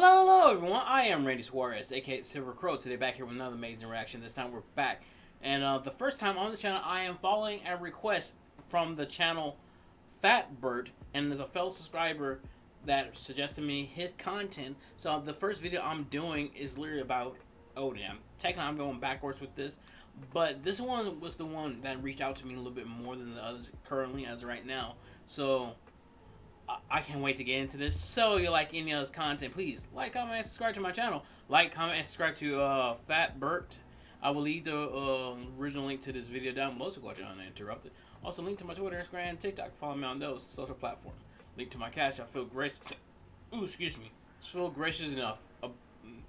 Hello everyone, I am Randy Suarez, aka Silver Crow, today back here with another amazing reaction. This time we're back, and the first time on the channel I am following a request from the channel Fat Bert, and there's a fellow subscriber that suggested me his content. So the first video I'm doing is literally about Odin. Technically I'm going backwards with this, but this one was the one that reached out to me a little bit more than the others currently as of right now. So I can't wait to get into this. So you like any of this content, please like, comment, and subscribe to my channel. Like, comment, and subscribe to Fat Bert. I will leave the original link to this video down below so watch it uninterrupted. Also, link to my Twitter, Instagram, and TikTok. Follow me on those social platforms. Link to my Cashapp. I feel gracious. Ooh, excuse me. Feel gracious enough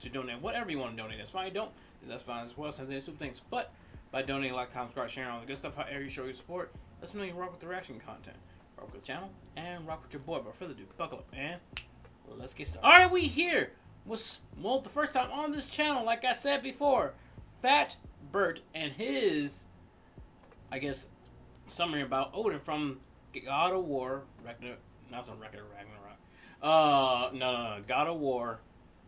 to donate whatever you want to donate. That's fine. Don't. That's fine as well. Something super things. But by donating, like, comment, subscribe, sharing all the good stuff, however you show your support, let's know you rock with the reaction content. Rock with the channel and rock with your boy. But without further ado, buckle up and let's get started. Alright, we here was the first time on this channel, like I said before, Fat Bert and his, I guess, summary about Odin from God of War Ragnarok. God of War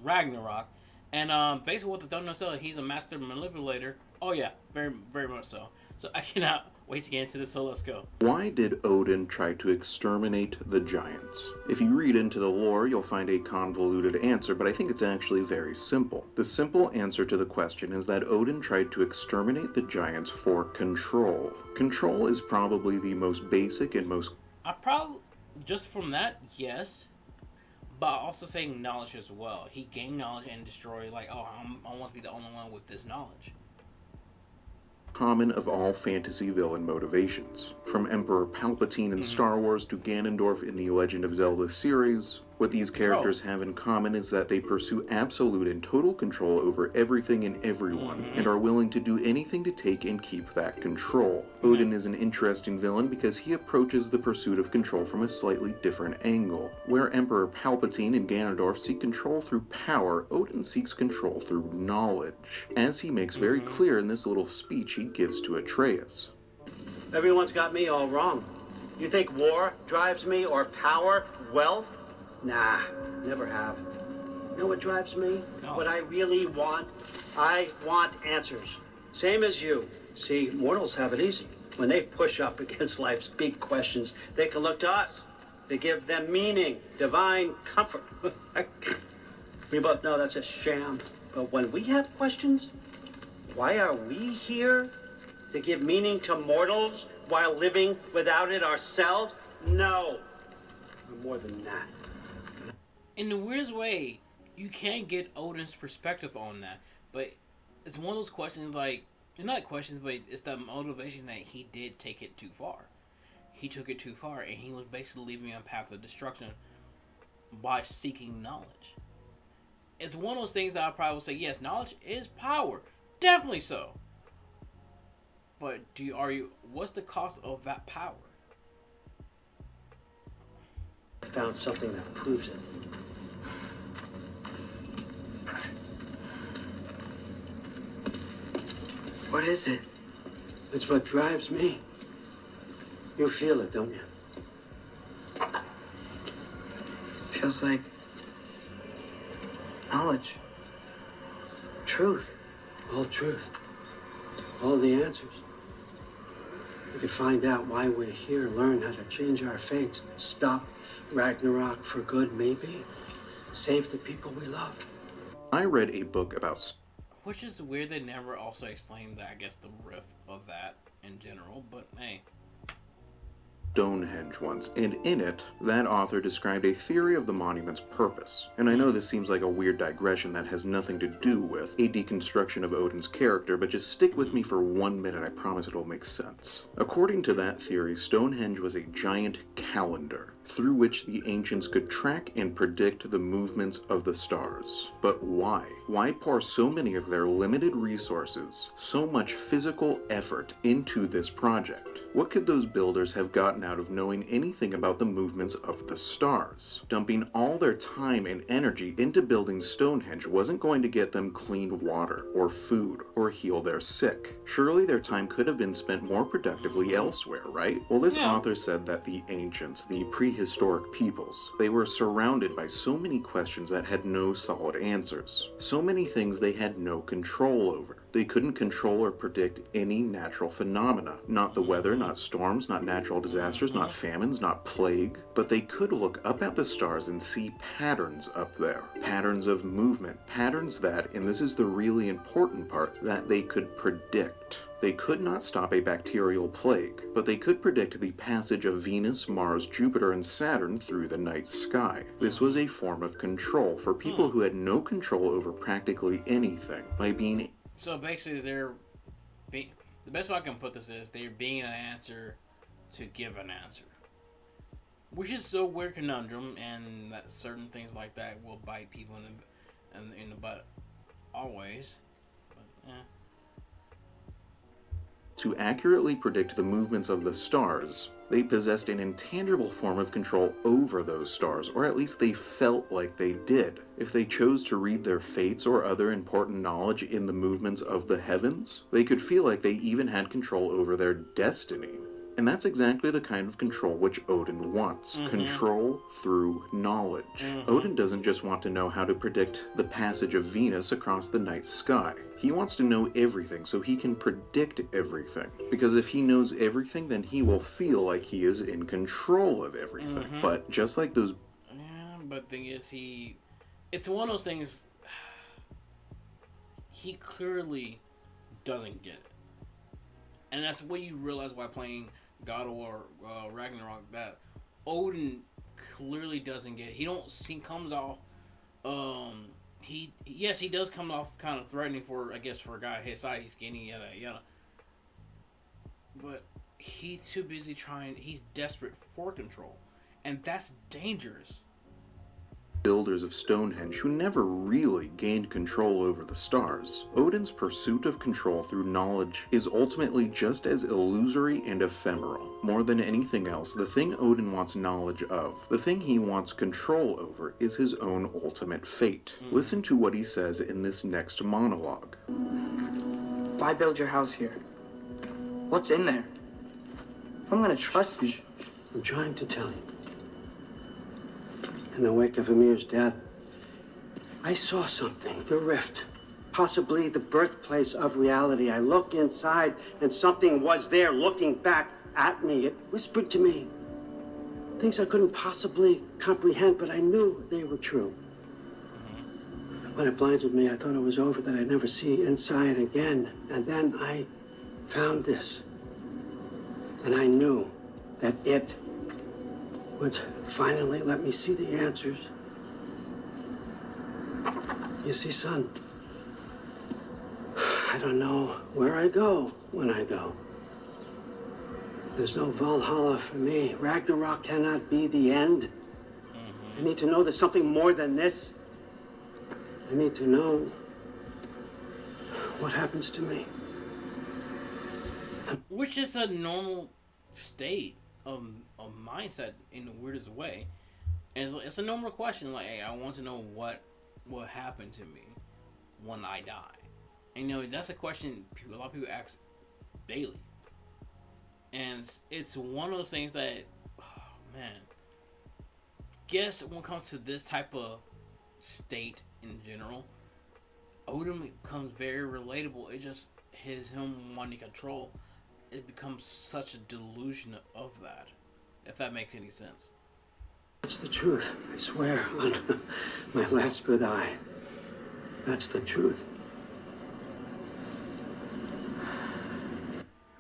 Ragnarok. And basically what the thumbnail says, he's a master manipulator. Oh yeah, very, very much so. So I cannot wait to get into this, so let's go. Why did Odin try to exterminate the giants? If you read into the lore, you'll find a convoluted answer, but I think it's actually very simple. The simple answer to the question is that Odin tried to exterminate the giants for control. Control is probably the most basic and most... Just from that, yes. But also saying knowledge as well. He gained knowledge and destroyed, like, oh, I want to be the only one with this knowledge. Common of all fantasy villain motivations. From Emperor Palpatine in Star Wars to Ganondorf in the Legend of Zelda series, what these characters have in common is that they pursue absolute and total control over everything and everyone, and are willing to do anything to take and keep that control. Odin is an interesting villain because he approaches the pursuit of control from a slightly different angle. Where Emperor Palpatine and Ganondorf seek control through power, Odin seeks control through knowledge, as he makes very clear in this little speech he gives to Atreus. Everyone's got me all wrong. You think war drives me, or power, wealth? Nah, never have. You know what drives me? What I really want? I want answers. Same as you. See, mortals have it easy. When they push up against life's big questions, they can look to us. They give them meaning, divine comfort. We both know that's a sham. But when we have questions, why are we here? To give meaning to mortals while living without it ourselves? No. We're more than that. In the weirdest way, you can't get Odin's perspective on that. But it's one of those questions, like, it's not questions, but it's the motivation that he did take it too far. He took it too far, and he was basically leaving on a path of destruction by seeking knowledge. It's one of those things that I probably would say, yes, knowledge is power. Definitely so. But what's the cost of that power? I found something that proves it. What is it? It's what drives me. You feel it, don't you? Feels like knowledge. Truth. All truth. All the answers. We could find out why we're here, learn how to change our fates, stop Ragnarok for good, maybe. Save the people we love. I read a book about... Which is weird, they never also explained that, I guess, the riff of that in general, but hey. Stonehenge once, and in it, that author described a theory of the monument's purpose. And I know this seems like a weird digression that has nothing to do with a deconstruction of Odin's character, but just stick with me for 1 minute, I promise it'll make sense. According to that theory, Stonehenge was a giant calendar, through which the ancients could track and predict the movements of the stars. But why? Why pour so many of their limited resources, so much physical effort into this project? What could those builders have gotten out of knowing anything about the movements of the stars? Dumping all their time and energy into building Stonehenge wasn't going to get them clean water, or food, or heal their sick. Surely their time could have been spent more productively elsewhere, right? Well, this author said that the ancients, the prehistoric prehistoric peoples. They were surrounded by so many questions that had no solid answers. So many things they had no control over. They couldn't control or predict any natural phenomena. Not the weather, not storms, not natural disasters, not famines, not plague. But they could look up at the stars and see patterns up there. Patterns of movement. Patterns that, and this is the really important part, that they could predict. They could not stop a bacterial plague, but they could predict the passage of Venus, Mars, Jupiter, and Saturn through the night sky. This was a form of control for people who had no control over practically anything by being... So basically, the best way I can put this is they're being an answer to give an answer. Which is a weird conundrum, and that certain things like that will bite people in the butt always. But, To accurately predict the movements of the stars, they possessed an intangible form of control over those stars, or at least they felt like they did. If they chose to read their fates or other important knowledge in the movements of the heavens, they could feel like they even had control over their destiny. And that's exactly the kind of control which Odin wants. Control through knowledge. Odin doesn't just want to know how to predict the passage of Venus across the night sky. He wants to know everything so he can predict everything. Because if he knows everything, then he will feel like he is in control of everything. But just like those... Yeah, but the thing is, it's one of those things... He clearly doesn't get it. And that's when you realize by playing God of War Ragnarok that Odin clearly doesn't get it. He comes off he does come off kind of threatening for a guy his size, he's skinny, yada yada. But he's too busy he's desperate for control. And that's dangerous. Builders of Stonehenge who never really gained control over the stars. Odin's pursuit of control through knowledge is ultimately just as illusory and ephemeral. More than anything else, the thing Odin wants knowledge of, the thing he wants control over, is his own ultimate fate. Listen to what he says in this next monologue. Why build your house here? What's in there? I'm gonna trust you. I'm trying to tell you. In the wake of Amir's death, I saw something, the rift, possibly the birthplace of reality. I looked inside and something was there looking back at me. It whispered to me things I couldn't possibly comprehend, but I knew they were true. When it blinded me, I thought it was over, that I'd never see inside again. And then I found this, and I knew that it would finally let me see the answers. You see, son, I don't know where I go when I go. There's no Valhalla for me. Ragnarok cannot be the end. I need to know there's something more than this. I need to know what happens to me. Which is a normal state of mindset in the weirdest way. And it's a normal question, like, hey, I want to know what will happen to me when I die. And that's a question a lot of people ask daily. And it's one of those things that, guess when it comes to this type of state in general, Odin becomes very relatable. It just him wanting control. It becomes such a delusion of that, if that makes any sense. That's the truth, I swear, on my last good eye. That's the truth.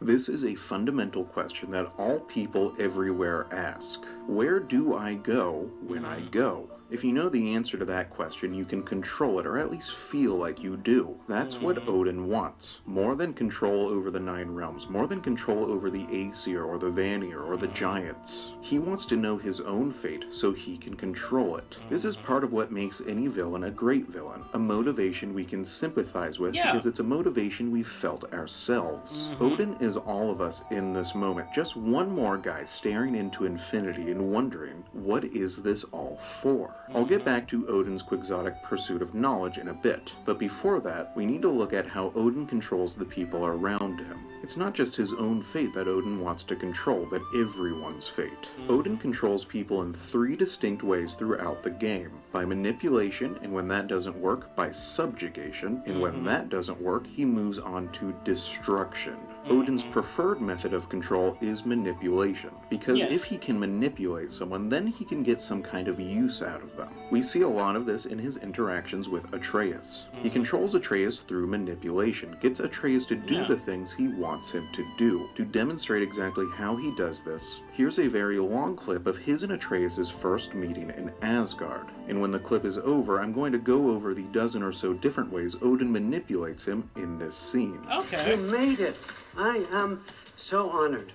This is a fundamental question that all people everywhere ask. Where do I go when I go? If you know the answer to that question, you can control it, or at least feel like you do. That's what Odin wants. More than control over the Nine Realms, more than control over the Aesir or the Vanir or the Giants. He wants to know his own fate so he can control it. This is part of what makes any villain a great villain, a motivation we can sympathize with because it's a motivation we've felt ourselves. Odin is all of us in this moment, just one more guy staring into infinity and wondering, what is this all for? I'll get back to Odin's quixotic pursuit of knowledge in a bit, but before that, we need to look at how Odin controls the people around him. It's not just his own fate that Odin wants to control, but everyone's fate. Odin controls people in 3 distinct ways throughout the game. By manipulation, and when that doesn't work, by subjugation, and when that doesn't work, he moves on to destruction. Odin's preferred method of control is manipulation, because if he can manipulate someone, then he can get some kind of use out of them. We see a lot of this in his interactions with Atreus. He controls Atreus through manipulation, gets Atreus to do the things he wants him to do. To demonstrate exactly how he does this, here's a very long clip of his and Atreus' first meeting in Asgard. And when the clip is over, I'm going to go over the dozen or so different ways Odin manipulates him in this scene. Okay. You made it. I am so honored.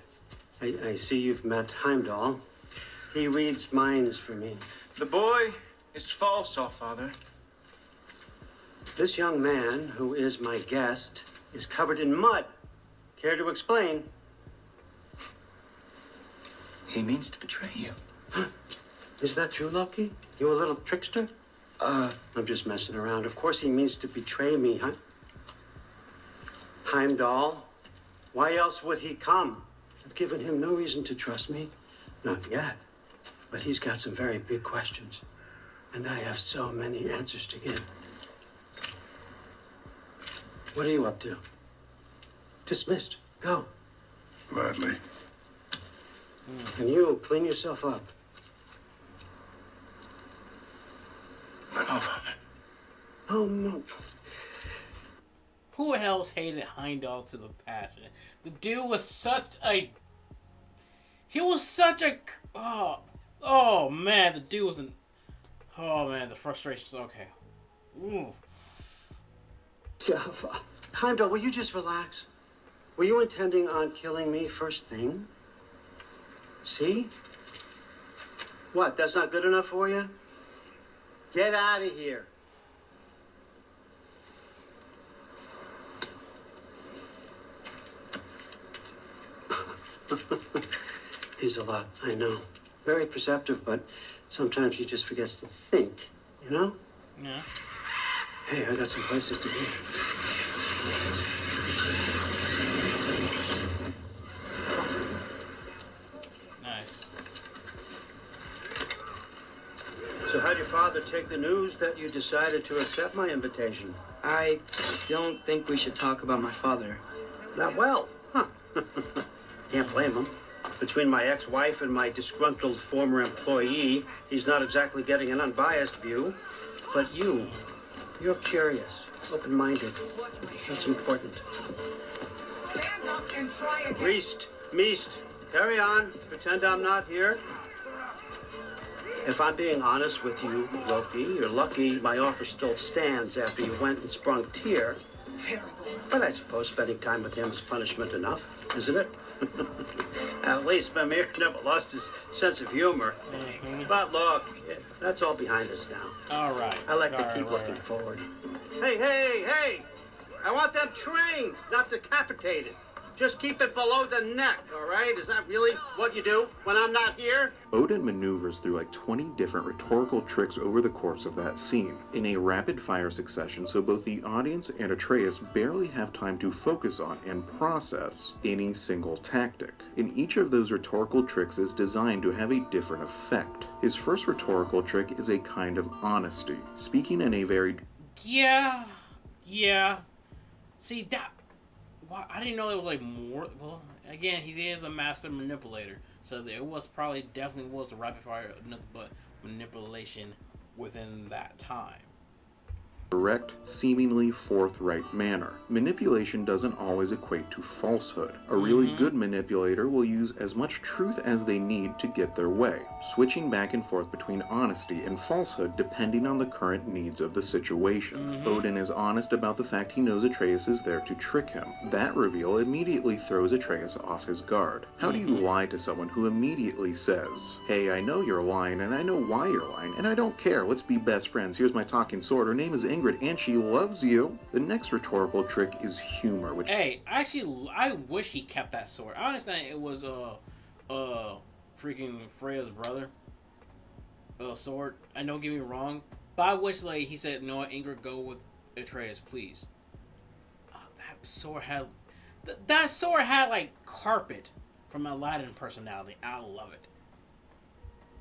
I see you've met Heimdall. He reads minds for me. The boy is false, all father. This young man, who is my guest, is covered in mud. Care to explain? He means to betray you. Is that true, Loki? You a little trickster? I'm just messing around. Of course he means to betray me, huh? Heimdall? Why else would he come? I've given him no reason to trust me. Not yet. But he's got some very big questions. And I have so many answers to give. What are you up to? Dismissed. Go. Gladly. And you, clean yourself up. All father. Oh, no. Who else hated Heimdall to the passion? The dude was such a... He was such a... Oh man, the dude was an... Oh man, the frustration. Okay. Ooh. Heimdall, will you just relax? Were you intending on killing me first thing? See? What, that's not good enough for you? Get out of here. He's a lot, I know. Very perceptive, but sometimes he just forgets to think, you know? Yeah. Hey, I got some places to be. Nice. So how'd your father take the news that you decided to accept my invitation? I don't think we should talk about my father. Not well, huh? Can't blame him. Between my ex-wife and my disgruntled former employee, he's not exactly getting an unbiased view. But you're curious, open-minded. That's important. Stand up and try again. Meest, carry on. Pretend I'm not here. If I'm being honest with you, Loki, you're lucky my offer still stands after you went and sprung Tyr. Terrible. But I suppose spending time with him is punishment enough, isn't it? At least Mimir never lost his sense of humor. But look, that's all behind us now. All right. I like to keep looking forward. Hey! I want them trained, not decapitated. Just keep it below the neck, all right? Is that really what you do when I'm not here? Odin maneuvers through like 20 different rhetorical tricks over the course of that scene, in a rapid-fire succession, so both the audience and Atreus barely have time to focus on and process any single tactic. And each of those rhetorical tricks is designed to have a different effect. His first rhetorical trick is a kind of honesty, speaking in a very... Yeah. See, that... Well, I didn't know it was like more... Well, again, he is a master manipulator. So there was definitely was a rapid fire, nothing but manipulation within that time. Direct, seemingly forthright manner. Manipulation doesn't always equate to falsehood. A really good manipulator will use as much truth as they need to get their way, switching back and forth between honesty and falsehood depending on the current needs of the situation. Odin is honest about the fact he knows Atreus is there to trick him. That reveal immediately throws Atreus off his guard. How do you lie to someone who immediately says, "Hey, I know you're lying, and I know why you're lying, and I don't care, let's be best friends, here's my talking sword, her name is Ingrid, and she loves you"? The next rhetorical trick is humor, which... Hey, actually, I wish he kept that sword. I understand it was freaking Freya's brother. sword. And don't get me wrong. By which, like, he said, no, Ingrid, go with Atreus, please. That sword had... That sword had, like, carpet from Aladdin personality. I love it.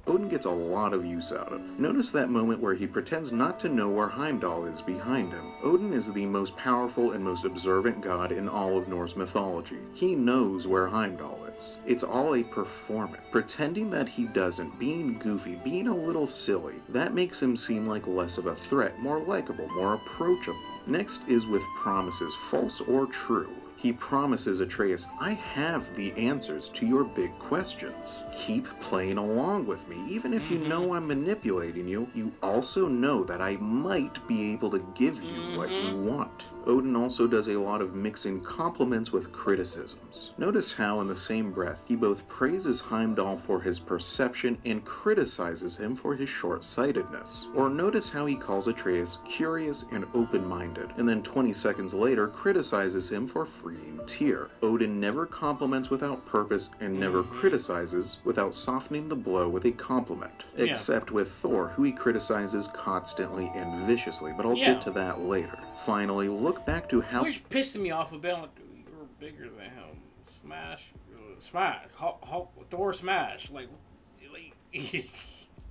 Odin gets a lot of use out of. Notice that moment where he pretends not to know where Heimdall is behind him. Odin is the most powerful and most observant god in all of Norse mythology. He knows where Heimdall is. It's all a performance. Pretending that he doesn't, being goofy, being a little silly, that makes him seem like less of a threat, more likable, more approachable. Next is with promises, false or true. He promises Atreus, I have the answers to your big questions. Keep playing along with me. Even if you know I'm manipulating you, you also know that I might be able to give you what you want. Odin also does a lot of mixing compliments with criticisms. Notice how in the same breath he both praises Heimdall for his perception and criticizes him for his short-sightedness. Or notice how he calls Atreus curious and open-minded, and then 20 seconds later criticizes him for freeing Tyr. Odin never compliments without purpose and never criticizes without softening the blow with a compliment. Except with Thor, who he criticizes constantly and viciously, but I'll get to that later. Finally, look back to how... Which pissed me off a bit. Like, you're bigger than him. Smash. Thor smash. Like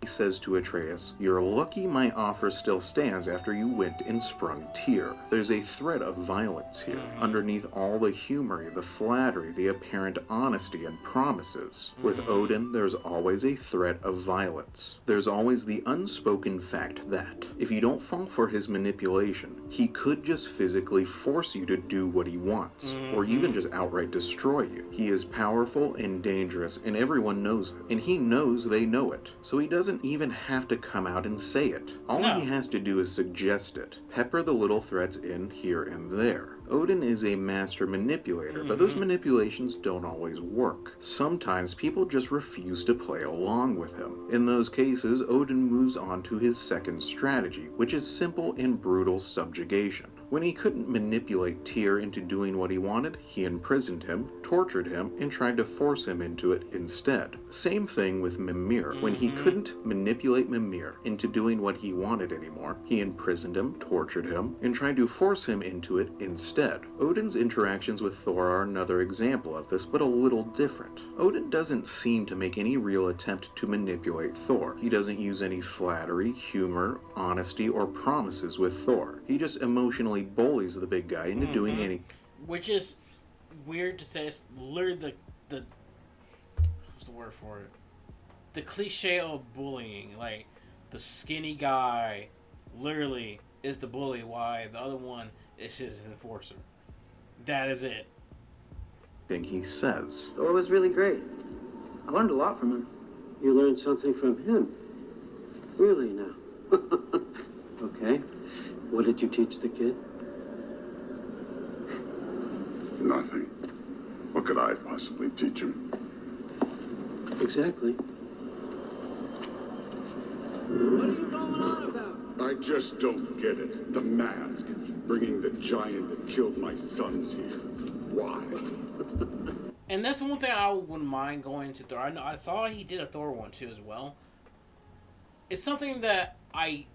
He says to Atreus, you're lucky my offer still stands after you went and sprung Tyr. There's a thread of violence here, underneath all the humor, the flattery, the apparent honesty and promises. With Odin, there's always a threat of violence. There's always the unspoken fact that, if you don't fall for his manipulation, he could just physically force you to do what he wants, or even just outright destroy you. He is powerful and dangerous, and everyone knows it, and he knows they know it, so he doesn't even have to come out and say it. All he has to do is suggest it, pepper the little threats in here and there. Odin is a master manipulator, but those manipulations don't always work. Sometimes people just refuse to play along with him. In those cases, Odin moves on to his second strategy, which is simple and brutal subjugation. When he couldn't manipulate Tyr into doing what he wanted, he imprisoned him, tortured him, and tried to force him into it instead. Same thing with Mimir. When he couldn't manipulate Mimir into doing what he wanted anymore, he imprisoned him, tortured him, and tried to force him into it instead. Odin's interactions with Thor are another example of this, but a little different. Odin doesn't seem to make any real attempt to manipulate Thor. He doesn't use any flattery, humor, honesty, or promises with Thor. He just emotionally bullies the big guy into doing any... Which is weird to say. It's literally the what's the word for it? The cliche of bullying. Like, the skinny guy literally is the bully, while the other one is his enforcer. That is it. thing he says. Thor was really great. I learned a lot from him. You learned something from him? Really now? Okay. What did you teach the kid? Nothing. What could I possibly teach him? Exactly. What are you going on about? I just don't get it. The mask. Bringing the giant that killed my sons here. Why? And that's one thing I wouldn't mind going into Thor. I know I saw he did a Thor one too as well. It's something that it's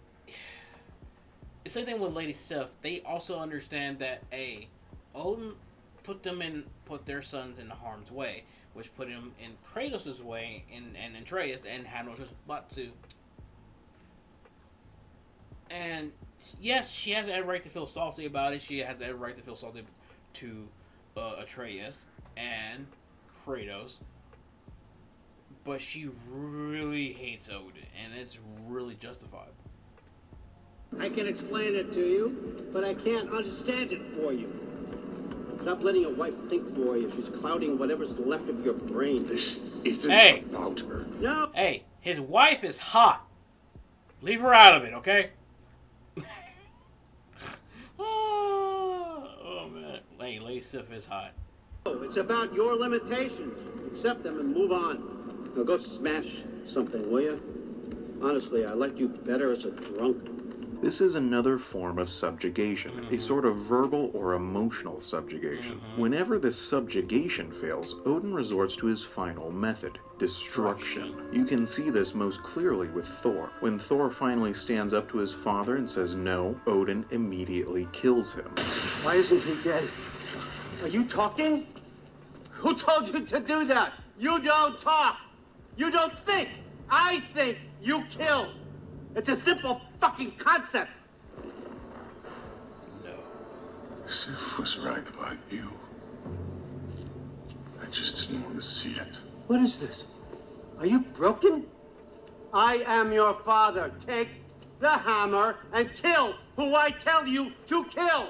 the same thing with Lady Sif. They also understand that Odin put their sons in harm's way, which put him in Kratos' way and Atreus, and had no choice but to. And yes, she has every right to feel salty about it. She has every right to feel salty to Atreus and Kratos. But she really hates Odin, and it's really justified. I can explain it to you, but I can't understand it for you. Stop letting a wife think for you. She's clouding whatever's left of your brain. This isn't about her. No. Hey, his wife is hot. Leave her out of it, okay? Oh man, Lady Sif is hot. It's about your limitations. Accept them and move on. Now go smash something, will you? Honestly, I liked you better as a drunk. This is another form of subjugation, a sort of verbal or emotional subjugation. Whenever this subjugation fails, Odin resorts to his final method. destruction. You can see this most clearly with Thor. When Thor finally stands up to his father and says no, Odin immediately kills him. Why isn't he dead? Are you talking? Who told you to do that? You don't talk. You don't think. I think. You kill. It's a simple fucking concept. Sif was right about you. I just didn't want to see it. What is this? Are you broken? I am your father. Take the hammer and kill who I tell you to kill.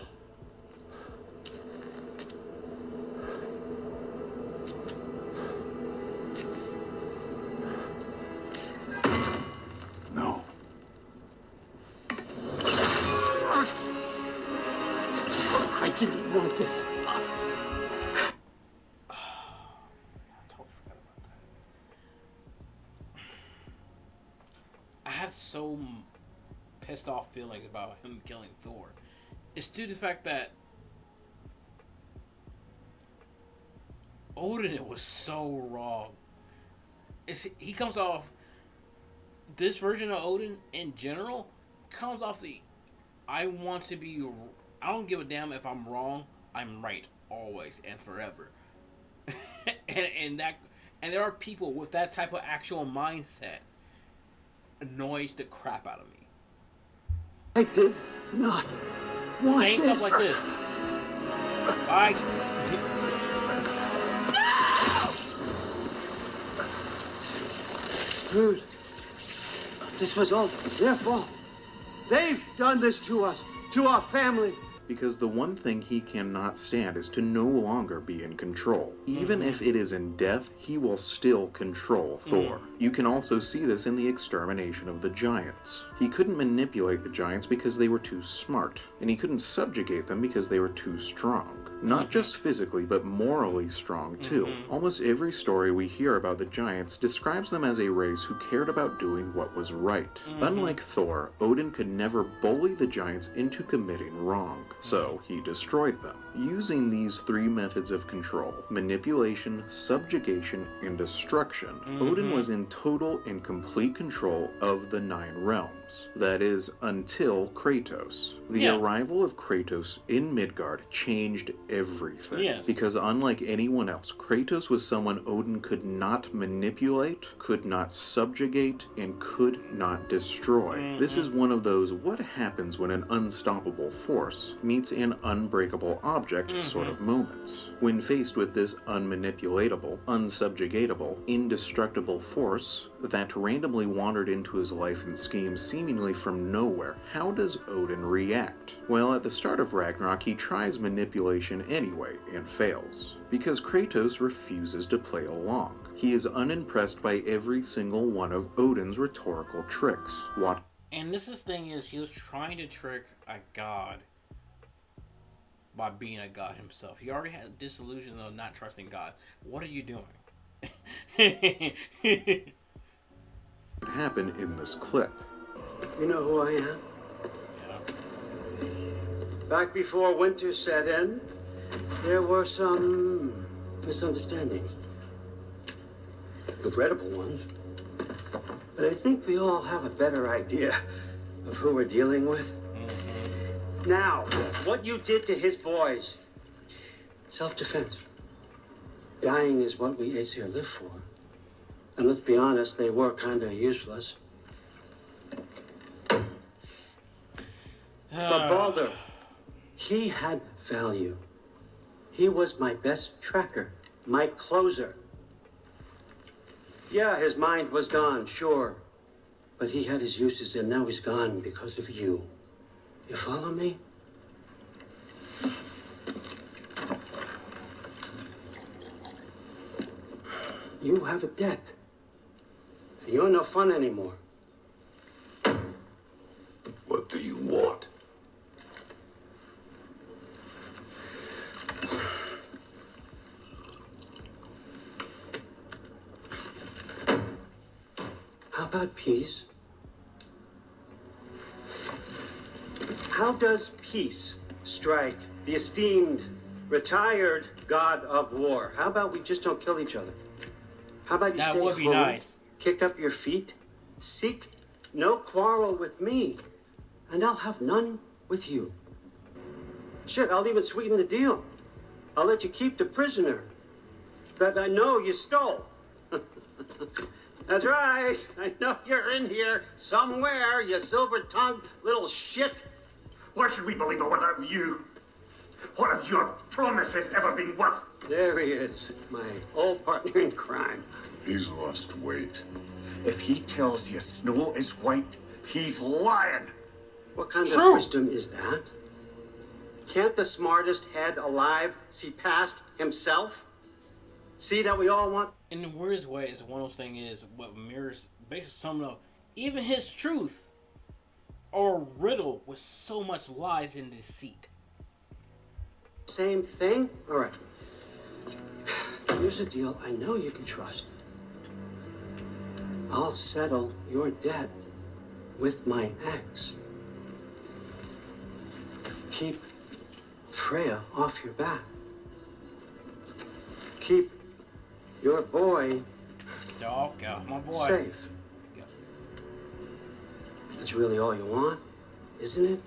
No. I didn't want this. I had so pissed off feelings about him killing Thor. It's due to the fact that Odin was so wrong. He comes off, this version of Odin in general comes off the I don't give a damn if I'm wrong, I'm right always and forever. and there are people with that type of actual mindset annoys the crap out of me. I did not want saying this. stuff like this. I Dude, this was all their fault. They've done this to us, to our family. Because the one thing he cannot stand is to no longer be in control. Even if it is in death, he will still control Thor. You can also see this in the extermination of the giants. He couldn't manipulate the giants because they were too smart, and he couldn't subjugate them because they were too strong. Not just physically, but morally strong too. Almost every story we hear about the giants describes them as a race who cared about doing what was right. Unlike Thor, Odin could never bully the giants into committing wrong, so he destroyed them. Using these three methods of control, manipulation, subjugation, and destruction, Odin was in total and complete control of the 9 realms. That is, until Kratos. The arrival of Kratos in Midgard changed everything. Yes. Because unlike anyone else, Kratos was someone Odin could not manipulate, could not subjugate, and could not destroy. This is one of those what happens when an unstoppable force meets an unbreakable object sort of moments. When faced with this unmanipulatable, unsubjugatable, indestructible force that randomly wandered into his life and schemes seemingly from nowhere, how does Odin react? Well, at the start of Ragnarok, he tries manipulation anyway and fails, because Kratos refuses to play along. He is unimpressed by every single one of Odin's rhetorical tricks. and this is the thing is he was trying to trick a god by being a god himself. He already had disillusion of not trusting God. What are you doing? Happen in this clip. You know who I am? Back before winter set in, there were some misunderstandings. Regrettable ones. But I think we all have a better idea of who we're dealing with. Now, what you did to his boys. Self-defense. Dying is what we Aesir live for. And let's be honest, they were kind of useless. But Baldur, he had value. He was my best tracker, my closer. Yeah, his mind was gone, sure. But he had his uses, and now he's gone because of you. You follow me? You have a debt. You're no fun anymore. What do you want? How about peace? How does peace strike the esteemed, retired god of war? How about we just don't kill each other? How about you That stay would be home, nice. kick up your feet, seek no quarrel with me, and I'll have none with you. Shit, I'll even sweeten the deal. I'll let you keep the prisoner that I know you stole. That's right. I know you're in here somewhere, you silver-tongued little shit. Why should we believe a word of you? What have your promises ever been worth? There he is, my old partner in crime. He's lost weight. If he tells you snow is white, he's lying. What kind True. of wisdom is that? Can't the smartest head alive see past himself? See that we all want... In the weirdest way, it's one of those things is what mirrors basically summing up even his truth or riddle with so much lies and deceit. Same thing? All right. Here's a deal I know you can trust. I'll settle your debt with my ex. Keep Freya off your back. Keep your boy Oh, God, my boy. safe. That's really all you want, isn't it?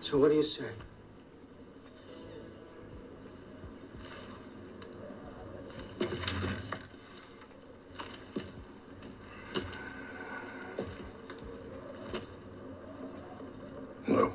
So what do you say? No.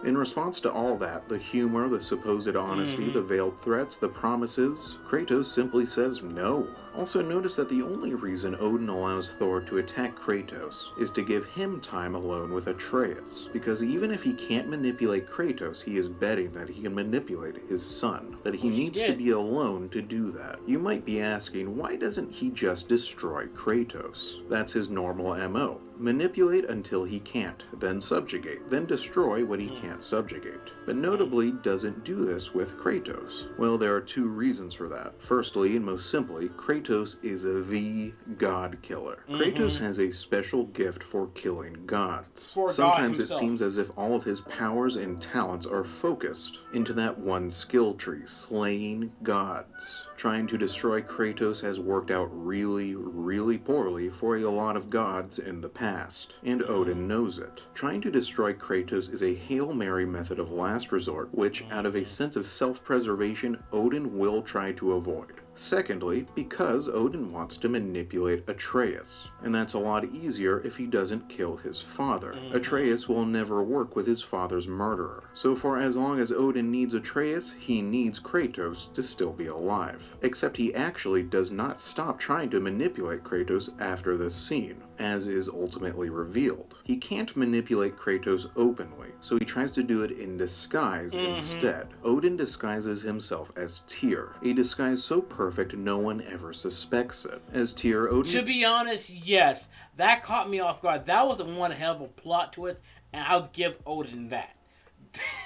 In response to all that, the humor, the supposed honesty, the veiled threats, the promises, Kratos simply says no. Also notice that the only reason Odin allows Thor to attack Kratos is to give him time alone with Atreus, because even if he can't manipulate Kratos, he is betting that he can manipulate his son, but he needs to be alone to do that. You might be asking, why doesn't he just destroy Kratos? That's his normal MO. Manipulate until he can't, then subjugate, then destroy what he can't subjugate. But notably doesn't do this with Kratos. Well, there are two reasons for that. Firstly, and most simply, Kratos is the god killer. Kratos has a special gift for killing gods. Sometimes it seems as if all of his powers and talents are focused into that one skill tree, slaying gods. Trying to destroy Kratos has worked out really, really poorly for a lot of gods in the past, and Odin knows it. Trying to destroy Kratos is a Hail Mary method of last resort, which, out of a sense of self-preservation, Odin will try to avoid. Secondly, because Odin wants to manipulate Atreus, and that's a lot easier if he doesn't kill his father. Atreus will never work with his father's murderer. So for as long as Odin needs Atreus, he needs Kratos to still be alive. Except he actually does not stop trying to manipulate Kratos after this scene, as is ultimately revealed. He can't manipulate Kratos openly, so he tries to do it in disguise instead. Odin disguises himself as Tyr, a disguise so perfect no one ever suspects it. As Tyr, Odin... To be honest, yes. That caught me off guard. That was one hell of a plot twist, and I'll give Odin that.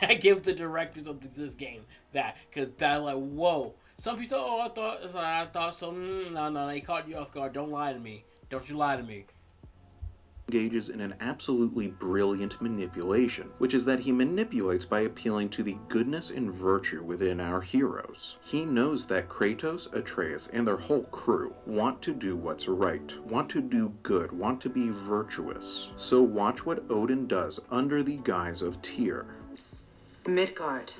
I give the directors of this game that, because they're like, whoa. Some people say, oh, I thought so. No, they caught you off guard. Don't lie to me. Don't you lie to me. Engages in an absolutely brilliant manipulation, which is that he manipulates by appealing to the goodness and virtue within our heroes. He knows that Kratos, Atreus, and their whole crew want to do what's right, want to do good, want to be virtuous. So watch what Odin does under the guise of Tyr. Midgard.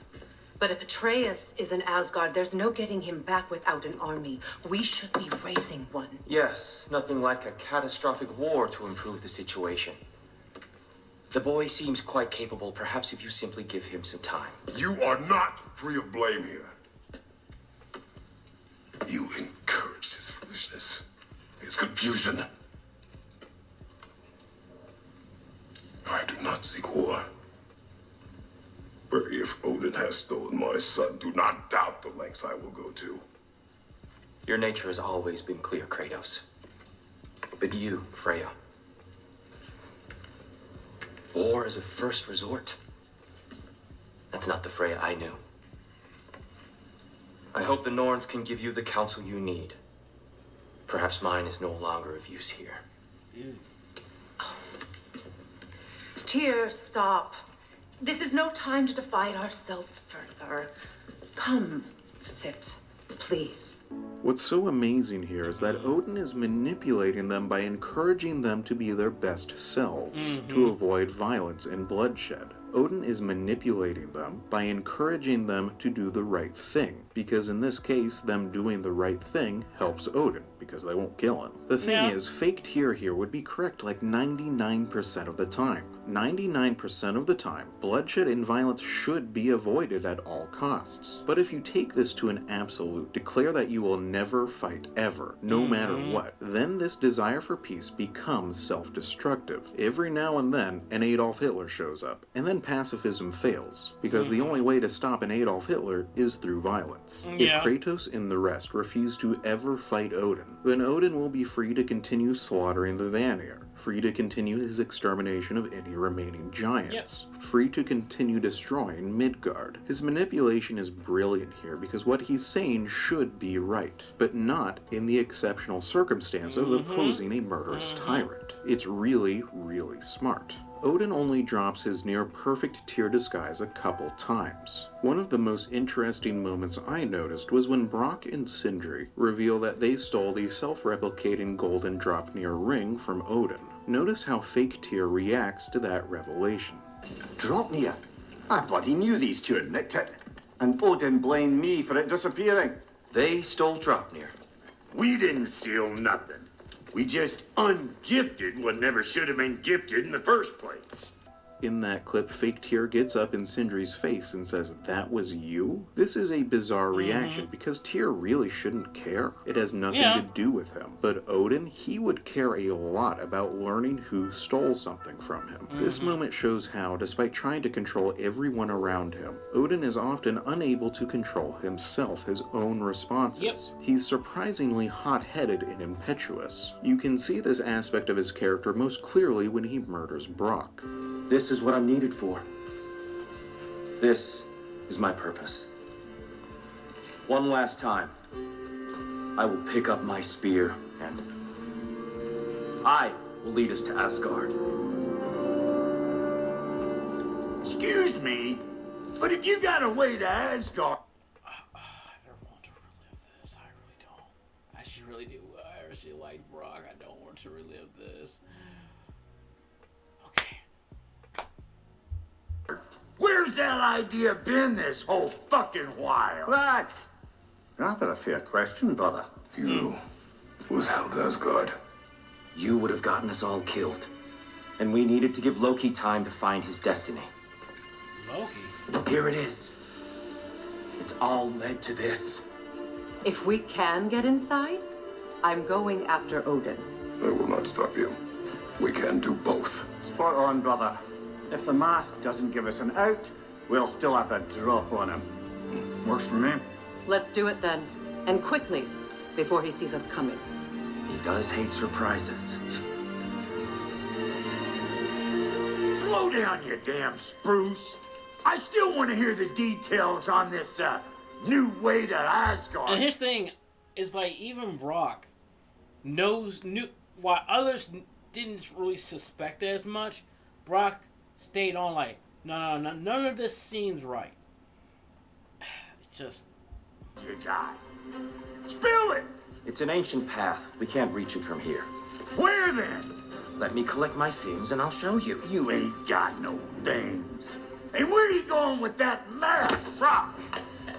But if Atreus is in Asgard, there's no getting him back without an army. We should be raising one. Yes, nothing like a catastrophic war to improve the situation. The boy seems quite capable. Perhaps if you simply give him some time. You are not free of blame here. You encouraged his foolishness, his confusion. I do not seek war. But if Odin has stolen my son, do not doubt the lengths I will go to. Your nature has always been clear, Kratos. But you, Freya. War is a first resort. That's not the Freya I knew. I hope the Norns can give you the counsel you need. Perhaps mine is no longer of use here. Tyr, stop. This is no time to divide ourselves further. Come, sit. Please. What's so amazing here is that Odin is manipulating them by encouraging them to be their best selves, to avoid violence and bloodshed. Odin is manipulating them by encouraging them to do the right thing, because in this case, them doing the right thing helps Odin, because they won't kill him. The thing is, fake tear here would be correct like 99% of the time. 99% of the time, bloodshed and violence should be avoided at all costs. But if you take this to an absolute, declare that you will never fight ever, no matter what, then this desire for peace becomes self-destructive. Every now and then, an Adolf Hitler shows up, and then pacifism fails, because the only way to stop an Adolf Hitler is through violence. If Kratos and the rest refuse to ever fight Odin, then Odin will be free to continue slaughtering the Vanir, free to continue his extermination of any remaining giants, free to continue destroying Midgard. His manipulation is brilliant here because what he's saying should be right, but not in the exceptional circumstance of opposing a murderous tyrant. It's really, really smart. Odin only drops his near-perfect tear disguise a couple times. One of the most interesting moments I noticed was when Brock and Sindri reveal that they stole the self-replicating golden Draupnir ring from Odin. Notice how fake Tyr reacts to that revelation. Draupnir? I bloody knew these two had nicked it. And Odin blamed me for it disappearing. They stole Draupnir. We didn't steal nothing. We just ungifted what never should have been gifted in the first place. In that clip, fake Tyr gets up in Sindri's face and says, "That was you?" This is a bizarre reaction because Tyr really shouldn't care. It has nothing to do with him. But Odin, he would care a lot about learning who stole something from him. This moment shows how, despite trying to control everyone around him, Odin is often unable to control himself, his own responses. He's surprisingly hot-headed and impetuous. You can see this aspect of his character most clearly when he murders Brock. This is what I'm needed for. This is my purpose. One last time, I will pick up my spear and I will lead us to Asgard. Excuse me, but if you got a way to Asgard... I don't want to relive this. I really don't. I actually really do. I actually like Brock. I don't want to relive this. Where's that idea been this whole fucking while? That's rather a fair question, brother. You withheld Asgard. You would have gotten us all killed. And we needed to give Loki time to find his destiny. Loki? Here it is. It's all led to this. If we can get inside, I'm going after Odin. I will not stop you. We can do both. Spot on, brother. If the mask doesn't give us an out, we'll still have a drop on him. Works for me. Let's do it then. And quickly, before he sees us coming. He does hate surprises. Slow down, you damn spruce. I still want to hear the details on this, new way to Asgard. And his thing is like, even Brock knew while others didn't really suspect it as much, Brock stayed on like, no, none of this seems right. It's just... You die. Spill it! It's an ancient path. We can't reach it from here. Where then? Let me collect my things and I'll show you. You ain't got no things. And where are you going with that mask, Brock?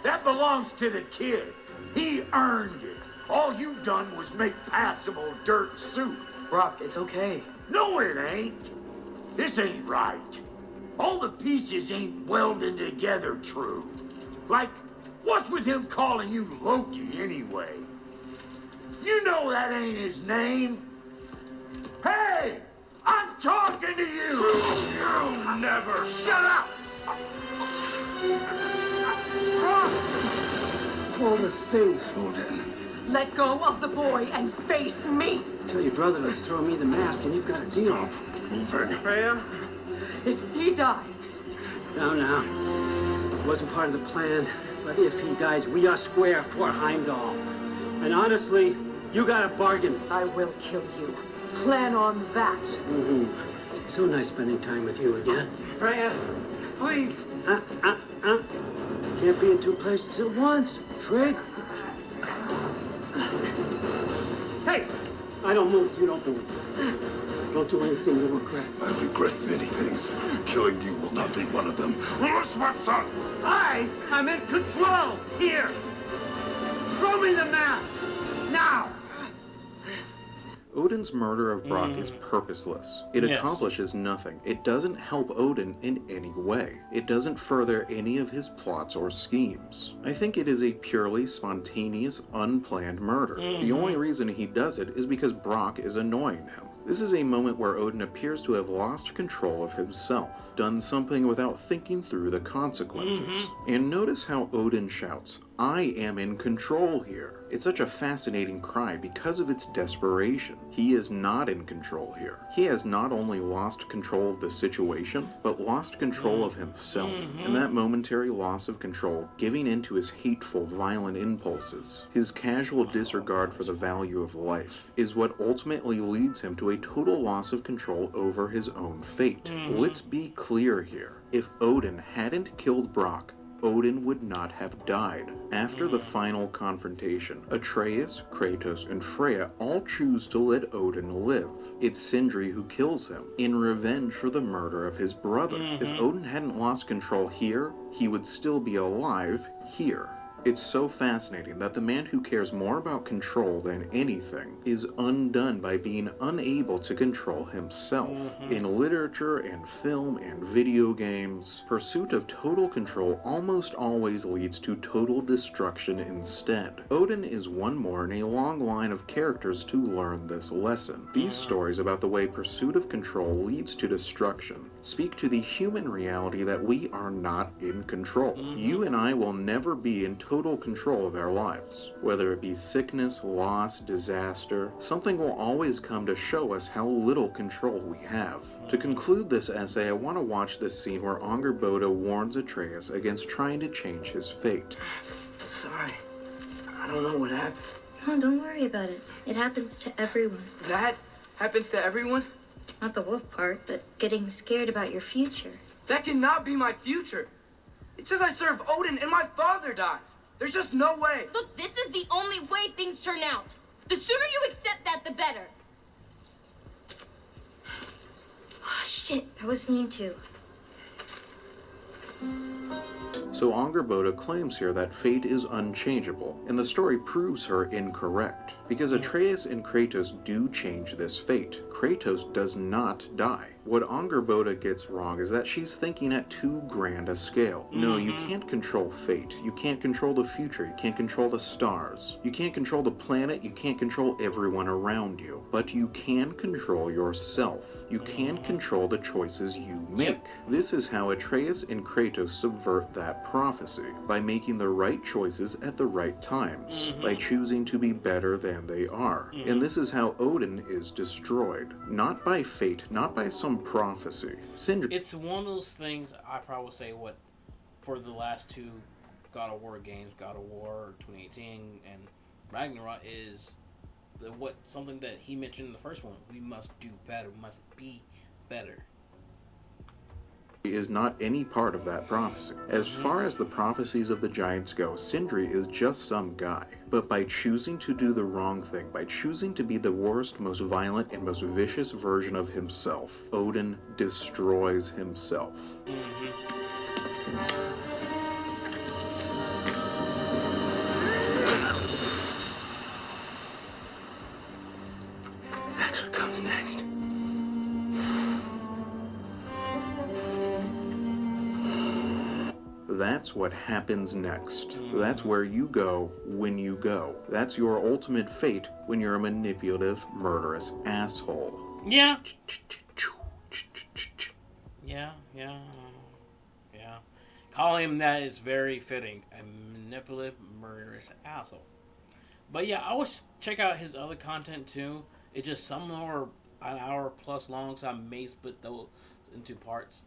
That belongs to the kid. He earned it. All you done was make passable dirt soup. Brock, it's okay. No, it ain't. This ain't right. All the pieces ain't welding together true. Like, what's with him calling you Loki anyway? You know that ain't his name. Hey! I'm talking to you! You never shut up! All the things. Odin. Let go of the boy and face me! Tell your brother to throw me the mask and you've got a deal. Moving. Freya? If he dies... No. It wasn't part of the plan. But if he dies, we are square for Heimdall. And honestly, you got a bargain. I will kill you. Plan on that. So nice spending time with you again. Freya, please. Can't be in two places at once. Frig. I don't move, you don't move. Don't do anything you regret. I regret many things. Killing you will not be one of them. What's my son? I'm in control! Here! Throw me the mask! Now! Odin's murder of Brock is purposeless. It Yes. accomplishes nothing. It doesn't help Odin in any way. It doesn't further any of his plots or schemes. I think it is a purely spontaneous, unplanned murder. The only reason he does it is because Brock is annoying him. This is a moment where Odin appears to have lost control of himself, done something without thinking through the consequences. And notice how Odin shouts, "I am in control here." It's such a fascinating cry because of its desperation. He is not in control here. He has not only lost control of the situation, but lost control of himself. And that momentary loss of control, giving in to his hateful, violent impulses, his casual disregard for the value of life, is what ultimately leads him to a total loss of control over his own fate. Let's be clear here. If Odin hadn't killed Brock, Odin would not have died. After the final confrontation, Atreus, Kratos, and Freya all choose to let Odin live. It's Sindri who kills him, in revenge for the murder of his brother. If Odin hadn't lost control here, he would still be alive here. It's so fascinating that the man who cares more about control than anything is undone by being unable to control himself. In literature and film and video games, pursuit of total control almost always leads to total destruction instead. Odin is one more in a long line of characters to learn this lesson. These stories about the way pursuit of control leads to destruction speak to the human reality that we are not in control. You and I will never be in total control of our lives. Whether it be sickness, loss, disaster, something will always come to show us how little control we have. To conclude this essay, I want to watch this scene where Angerboda warns Atreus against trying to change his fate. Sorry. I don't know what happened. Oh, don't worry about it. It happens to everyone. That happens to everyone? Not the wolf part, but getting scared about your future. That cannot be my future. It says I serve Odin and my father dies. There's just no way. Look, this is the only way things turn out. The sooner you accept that, the better. Oh, shit. I was mean to. So Angerboda claims here that fate is unchangeable, and the story proves her incorrect. Because Atreus and Kratos do change this fate. Kratos does not die. What Angerboda gets wrong is that she's thinking at too grand a scale. No, you can't control fate. You can't control the future. You can't control the stars. You can't control the planet. You can't control everyone around you. But you can control yourself. You can control the choices you make. This is how Atreus and Kratos subvert that prophecy. By making the right choices at the right times. By choosing to be better than they are. And this is how Odin is destroyed. Not by fate, not by some prophecy. It's one of those things I probably say what for the last two God of War games, God of War 2018 and Ragnarok, is something that he mentioned in the first one. We must do better. We must be better. Is not any part of that prophecy. As far as the prophecies of the giants go, Sindri is just some guy. But by choosing to do the wrong thing, by choosing to be the worst, most violent, and most vicious version of himself, Odin destroys himself. That's what comes next. That's what happens next. That's where you go when you go. That's your ultimate fate when you're a manipulative, murderous asshole. Yeah. Calling him that is very fitting. A manipulative, murderous asshole. But yeah, I would check out his other content too. It's just some more an hour plus long, so I may split those into parts.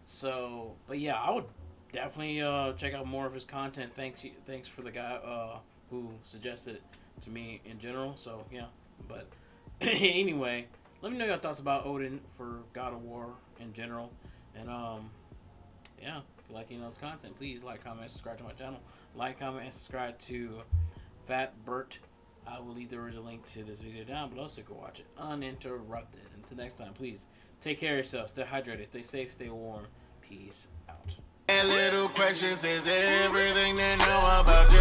So, but yeah, I would definitely check out more of his content. Thanks for the guy who suggested it to me in general. So yeah, but anyway, let me know your thoughts about Odin for God of War in general, and yeah, if you like his content, please like, comment, subscribe to my channel. Like, comment, and subscribe to Fat Bert I will leave the original link to this video down below so you can watch it uninterrupted. Until next time, please take care of yourself, stay hydrated, stay safe, stay warm. Peace out. And little questions is everything they know about you.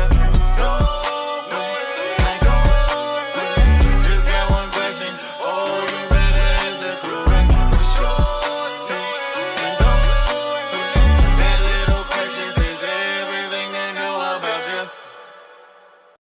No way.